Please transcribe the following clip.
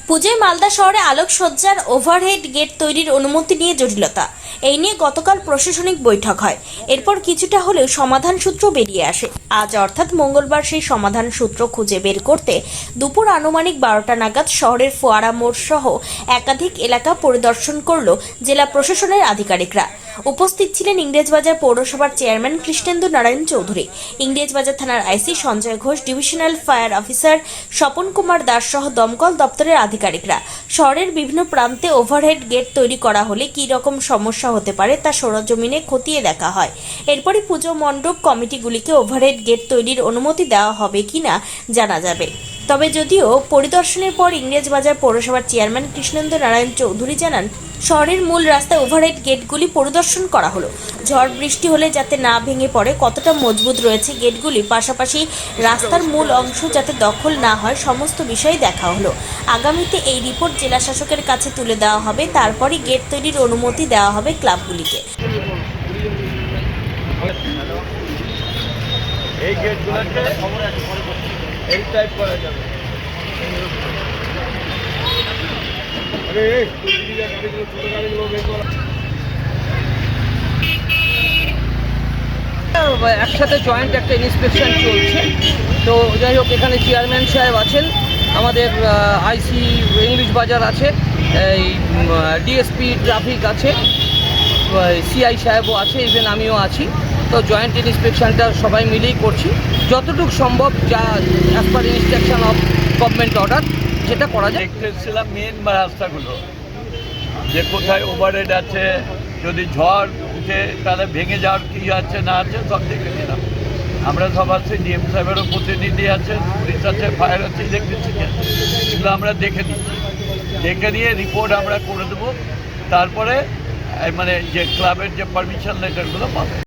পুজোয় মালদা শহরে আলোকসজ্জার overhead gate তৈরির অনুমতি নিয়ে জটিলতা। এই নিয়ে গতকাল প্রশাসনিক বৈঠক হয়। এরপর কিছুটা হলেও সমাধান সূত্র বেরিয়ে আসে। আজ অর্থাৎ মঙ্গলবার সেই সমাধান সূত্র খুঁজে বের করতে দুপুর আনুমানিক 12টা নাগাদ শহরের ফোয়ারা মোড় সহ একাধিক এলাকা পরিদর্শন করল জেলা প্রশাসনের আধিকারিকরা। উপস্থিত ছিলেন ইংরেজবাজার পৌরসভার চেয়ারম্যান কৃষ্ণেন্দু নারায়ণ চৌধুরী, ইংরেজবাজার থানার IC Sanjay Ghosh, divisional fire officer Swapan Kumar Das সহ দমকল দপ্তরের আধিকারিকরা। শহরের বিভিন্ন প্রান্তে ওভারহেড গেট তৈরি করা হলে কী রকম সমস্যা হতে পারে তা সরজমিনে খতিয়ে দেখা হয়। এরপরই পুজো মণ্ডপ কমিটিগুলিকে ওভারহেড গেট তৈরির অনুমতি দেওয়া হবে কিনা জানা যাবে। তবে যদিও পরিদর্শনের পর ইংরেজবাজার পৌরসভার চেয়ারম্যান কৃষ্ণেন্দু নারায়ণ চৌধুরী জানান, শহরের মূল রাস্তায় ওভারহেড গেটগুলি পরিদর্শন করা হলো। ঝড় বৃষ্টি হলে যাতে না ভেঙে পড়ে, কতটা মজবুত রয়েছে গেটগুলি, পাশাপাশি রাস্তার মূল অংশ যাতে দখল না হয়, সমস্ত বিষয় দেখা হলো। আগামীতে এই রিপোর্ট জেলা শাসকের কাছে তুলে দেওয়া হবে। তারপরই গেট তৈরির অনুমতি দেওয়া হবে ক্লাবগুলিকে। এই গেটগুলোকে এই টাইপ করা যাবে। একসাথে জয়েন্ট একটা ইন্সপেকশন চলছে। তো যাই হোক, এখানে চেয়ারম্যান সাহেব আছেন, আমাদের আইসি ইংলিশ বাজার আছে, এই ডিএসপি ট্রাফিক আছে, সিআই সাহেবও আছে, ইভেন আমিও আছি। তো জয়েন্ট ইন্সপেকশনটা সবাই মিলেই করছি, যতটুকু সম্ভব যা as per instruction of government order যেটা করা যায়। দেখতেছিলাম মেন রাস্তাগুলো যে কোথায় ওভারহেড আছে, যদি ঝড় উঠে তাহলে ভেঙে যাওয়ার কী আছে না আছে সব দেখে নিলাম। আমরা সব আছি, ডিএম সাহেবেরও প্রতিনিধি আছে, পুলিশ আছে, ফায়ার আছে, ইলেকট্রিসিটি আছে, এগুলো আমরা দেখে নিচ্ছি। দেখে নিয়ে রিপোর্ট আমরা করে দেবো, তারপরে মানে যে ক্লাবের যে পারমিশন লেটারগুলো পাবে।